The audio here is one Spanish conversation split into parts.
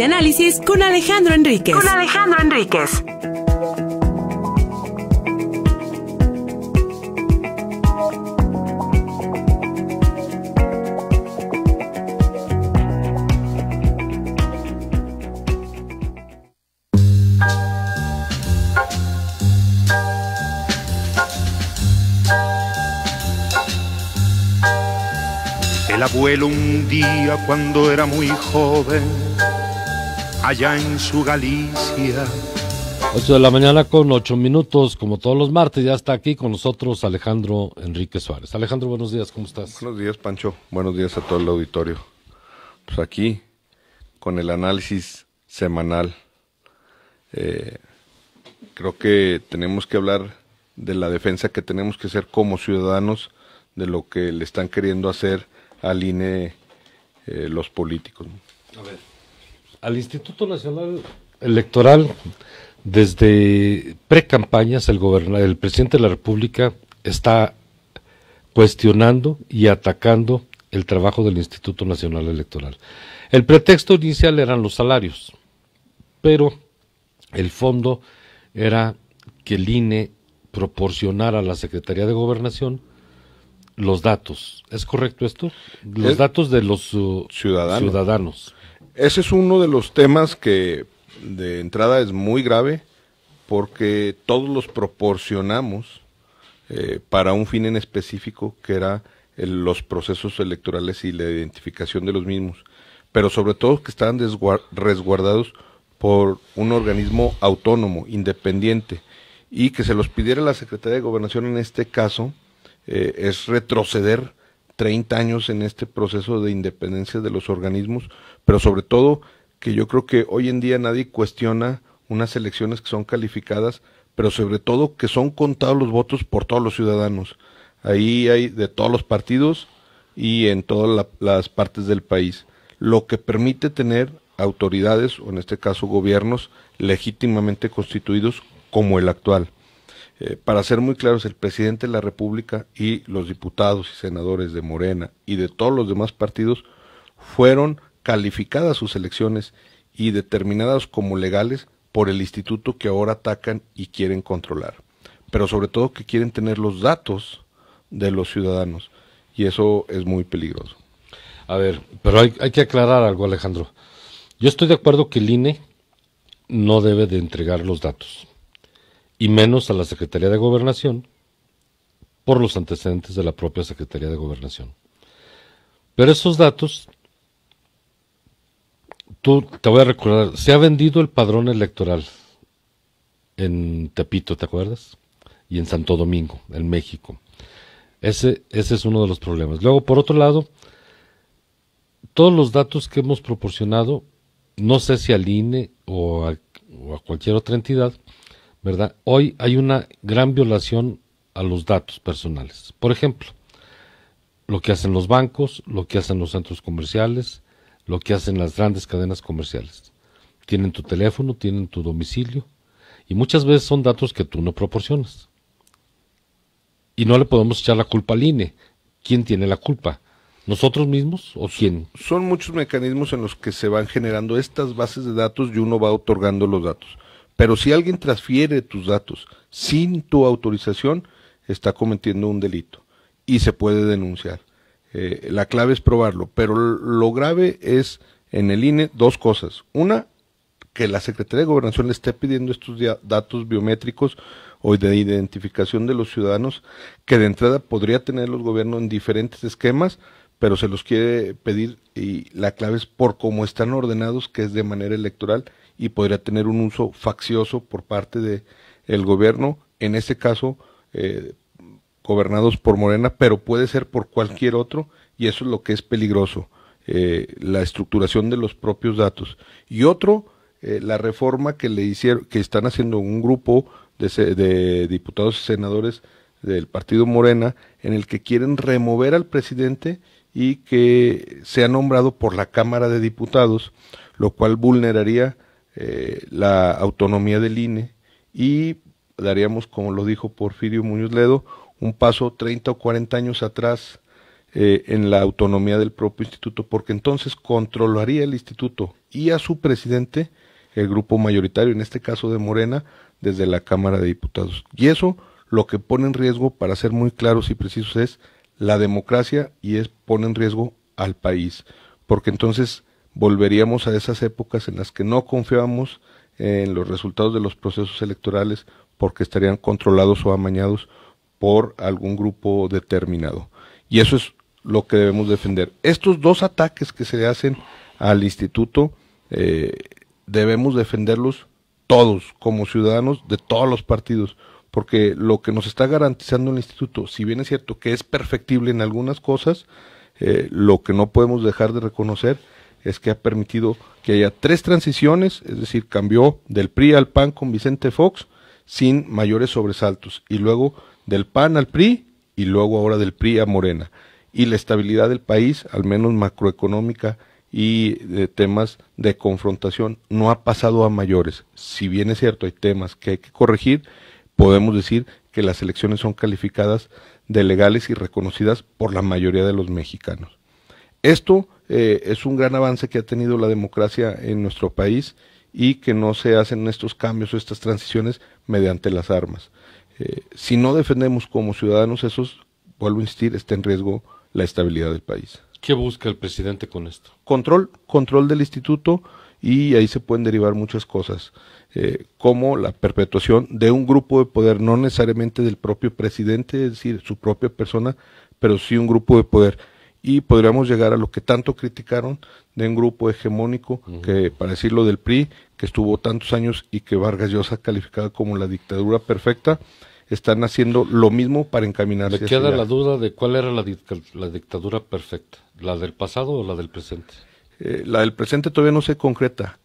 de análisis con Alejandro Enríquez. El abuelo un día cuando era muy joven, allá en su Galicia. 8 de la mañana con 8 minutos, como todos los martes, ya está aquí con nosotros Alejandro Enríquez Suárez. Alejandro, buenos días, ¿cómo estás? Buenos días, Pancho, buenos días a todo el auditorio. Pues aquí, con el análisis semanal, creo que tenemos que hablar de la defensa que tenemos que hacer como ciudadanos de lo que le están queriendo hacer al INE los políticos. A ver, al Instituto Nacional Electoral, desde pre-campañas, el presidente de la República está cuestionando y atacando el trabajo del Instituto Nacional Electoral. El pretexto inicial eran los salarios, pero el fondo era que el INE proporcionara a la Secretaría de Gobernación los datos. ¿Es correcto esto? Los datos de los ciudadanos. Ese es uno de los temas que de entrada es muy grave porque todos los proporcionamos para un fin en específico que era los procesos electorales y la identificación de los mismos, pero sobre todo que estaban resguardados por un organismo autónomo, independiente, y que se los pidiera la Secretaría de Gobernación en este caso es retroceder 30 años en este proceso de independencia de los organismos, pero sobre todo que yo creo que hoy en día nadie cuestiona unas elecciones que son calificadas, pero sobre todo que son contados los votos por todos los ciudadanos. Ahí hay de todos los partidos y en todas las partes del país, lo que permite tener autoridades, o en este caso gobiernos, legítimamente constituidos como el actual. Para ser muy claros, el presidente de la República y los diputados y senadores de Morena y de todos los demás partidos fueron calificadas sus elecciones y determinadas como legales por el instituto que ahora atacan y quieren controlar, pero sobre todo que quieren tener los datos de los ciudadanos, y eso es muy peligroso. A ver, pero hay que aclarar algo, Alejandro. Yo estoy de acuerdo que el INE no debe de entregar los datos, y menos a la Secretaría de Gobernación, por los antecedentes de la propia Secretaría de Gobernación. Pero esos datos, te voy a recordar, se ha vendido el padrón electoral en Tepito, ¿te acuerdas? Y en Santo Domingo, en México. Ese es uno de los problemas. Luego, por otro lado, todos los datos que hemos proporcionado, no sé si al INE o a cualquier otra entidad, ¿verdad? Hoy hay una gran violación a los datos personales. Por ejemplo, lo que hacen los bancos, lo que hacen los centros comerciales, lo que hacen las grandes cadenas comerciales. Tienen tu teléfono, tienen tu domicilio, y muchas veces son datos que tú no proporcionas. Y no le podemos echar la culpa al INE. ¿Quién tiene la culpa? ¿Nosotros mismos o quién? Son muchos mecanismos en los que se van generando estas bases de datos y uno va otorgando los datos. Pero si alguien transfiere tus datos sin tu autorización, está cometiendo un delito y se puede denunciar. La clave es probarlo, pero lo grave es en el INE dos cosas. Una, que la Secretaría de Gobernación le esté pidiendo estos datos biométricos o de identificación de los ciudadanos, que de entrada podría tener los gobiernos en diferentes esquemas, pero se los quiere pedir, y la clave es por cómo están ordenados, que es de manera electoral, y podría tener un uso faccioso por parte del gobierno, en este caso gobernados por Morena, pero puede ser por cualquier otro, y eso es lo que es peligroso, la estructuración de los propios datos. Y otro, la reforma que están haciendo un grupo de diputados y senadores del partido Morena, en el que quieren remover al presidente y que sea nombrado por la Cámara de Diputados, lo cual vulneraría la autonomía del INE y daríamos, como lo dijo Porfirio Muñoz Ledo, un paso 30 o 40 años atrás en la autonomía del propio instituto, porque entonces controlaría el instituto y a su presidente, el grupo mayoritario, en este caso de Morena, desde la Cámara de Diputados. Y eso lo que pone en riesgo, para ser muy claros y precisos, es la democracia y pone en riesgo al país, porque entonces volveríamos a esas épocas en las que no confiábamos en los resultados de los procesos electorales porque estarían controlados o amañados por algún grupo determinado. Y eso es lo que debemos defender. Estos dos ataques que se le hacen al instituto, debemos defenderlos todos, como ciudadanos de todos los partidos, porque lo que nos está garantizando el instituto, si bien es cierto que es perfectible en algunas cosas, lo que no podemos dejar de reconocer es que ha permitido que haya 3 transiciones, es decir, cambió del PRI al PAN con Vicente Fox sin mayores sobresaltos, y luego del PAN al PRI, y luego ahora del PRI a Morena. Y la estabilidad del país, al menos macroeconómica y de temas de confrontación, no ha pasado a mayores. Si bien es cierto, hay temas que hay que corregir, podemos decir que las elecciones son calificadas de legales y reconocidas por la mayoría de los mexicanos. Esto es un gran avance que ha tenido la democracia en nuestro país y que no se hacen estos cambios o estas transiciones mediante las armas. Si no defendemos como ciudadanos esos, vuelvo a insistir, está en riesgo la estabilidad del país. ¿Qué busca el presidente con esto? Control del instituto, y ahí se pueden derivar muchas cosas, como la perpetuación de un grupo de poder, no necesariamente del propio presidente, es decir, su propia persona, pero sí un grupo de poder. Y podríamos llegar a lo que tanto criticaron de un grupo hegemónico, que, para decirlo del PRI, que estuvo tantos años y que Vargas Llosa calificaba como la dictadura perfecta, están haciendo lo mismo para encaminarse. Me queda la duda de cuál era la dictadura perfecta, ¿la del pasado o la del presente? La del presente todavía no se concreta,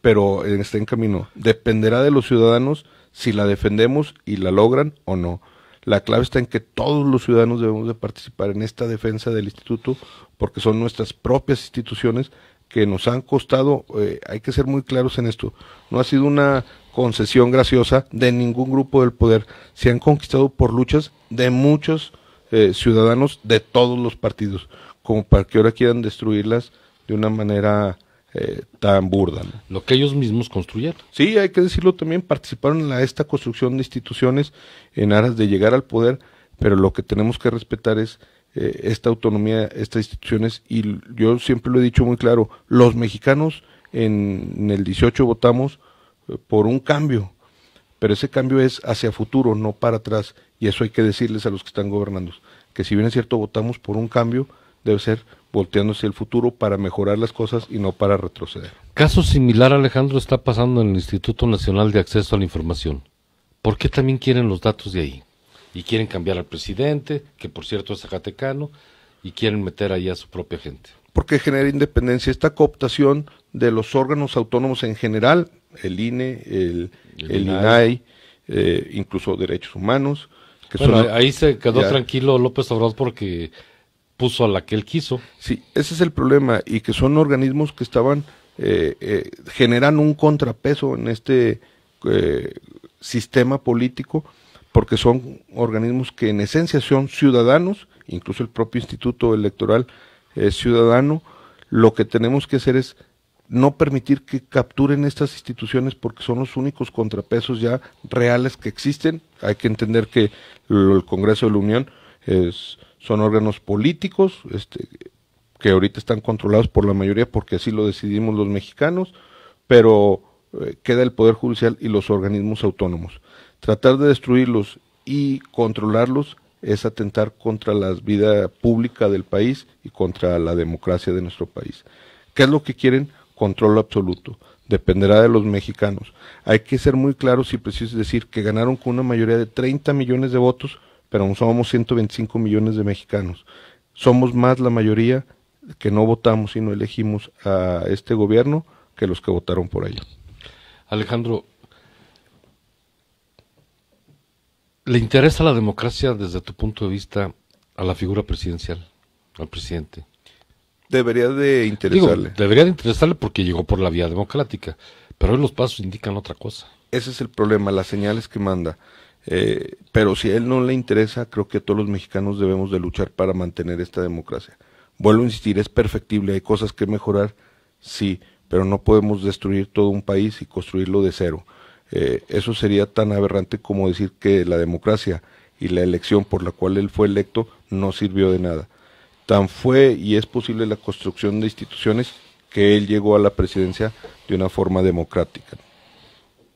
pero está en camino. Dependerá de los ciudadanos si la defendemos y la logran o no. La clave está en que todos los ciudadanos debemos de participar en esta defensa del instituto, porque son nuestras propias instituciones que nos han costado, hay que ser muy claros en esto, no ha sido una concesión graciosa de ningún grupo del poder, se han conquistado por luchas de muchos ciudadanos de todos los partidos, como para que ahora quieran destruirlas de una manera tan burda, ¿no? Lo que ellos mismos construyeron. Sí, hay que decirlo también, participaron en esta construcción de instituciones en aras de llegar al poder, pero lo que tenemos que respetar es esta autonomía, estas instituciones, y yo siempre lo he dicho muy claro, los mexicanos en el 18 votamos por un cambio, pero ese cambio es hacia futuro, no para atrás, y eso hay que decirles a los que están gobernando, que si bien es cierto votamos por un cambio, debe ser volteando hacia el futuro para mejorar las cosas y no para retroceder. Caso similar, Alejandro, está pasando en el Instituto Nacional de Acceso a la Información. ¿Por qué también quieren los datos de ahí? Y quieren cambiar al presidente, que por cierto es zacatecano, y quieren meter ahí a su propia gente. Porque genera independencia. Esta cooptación de los órganos autónomos en general, el INE, el INAI, incluso derechos humanos. Que bueno, son, ahí se quedó tranquilo López Obrador porque puso a la que él quiso. Sí, ese es el problema, y que son organismos que estaban generan un contrapeso en este sistema político, porque son organismos que en esencia son ciudadanos, incluso el propio Instituto Electoral es ciudadano. Lo que tenemos que hacer es no permitir que capturen estas instituciones, porque son los únicos contrapesos ya reales que existen. Hay que entender que el Congreso de la Unión son órganos políticos, que ahorita están controlados por la mayoría porque así lo decidimos los mexicanos, pero queda el Poder Judicial y los organismos autónomos. Tratar de destruirlos y controlarlos es atentar contra la vida pública del país y contra la democracia de nuestro país. ¿Qué es lo que quieren? Control absoluto. Dependerá de los mexicanos. Hay que ser muy claros y precisos, decir que ganaron con una mayoría de 30 millones de votos, pero somos 125 millones de mexicanos. Somos más la mayoría que no votamos y no elegimos a este gobierno que los que votaron por ello. Alejandro, ¿le interesa la democracia desde tu punto de vista a la figura presidencial, al presidente? Debería de interesarle. Debería de interesarle porque llegó por la vía democrática, pero hoy los pasos indican otra cosa. Ese es el problema, las señales que manda. Pero si a él no le interesa, creo que todos los mexicanos debemos de luchar para mantener esta democracia. Vuelvo a insistir, es perfectible, hay cosas que mejorar, sí, pero no podemos destruir todo un país y construirlo de cero. Eso sería tan aberrante como decir que la democracia y la elección por la cual él fue electo no sirvió de nada. Tan fue y es posible la construcción de instituciones que él llegó a la presidencia de una forma democrática.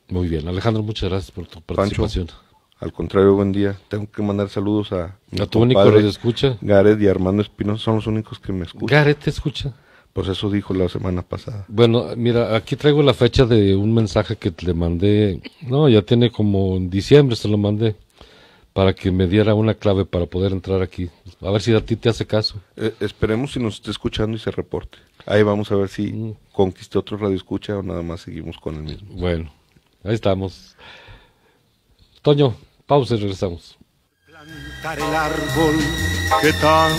Muy bien, Alejandro, muchas gracias por tu participación. Pancho, al contrario, buen día. Tengo que mandar saludos a mi tu único compadre, radio escucha. Gareth y Armando Espinosa, son los únicos que me escuchan. Gareth te escucha. Pues eso dijo la semana pasada. Bueno, mira, aquí traigo la fecha de un mensaje que le mandé, no, ya tiene como en diciembre se lo mandé, para que me diera una clave para poder entrar aquí. A ver si a ti te hace caso. Esperemos si nos esté escuchando y se reporte. Ahí vamos a ver si conquisté otro radio escucha o nada más seguimos con el mismo. Bueno, ahí estamos. Toño, pausa y regresamos. Plantar el árbol que tan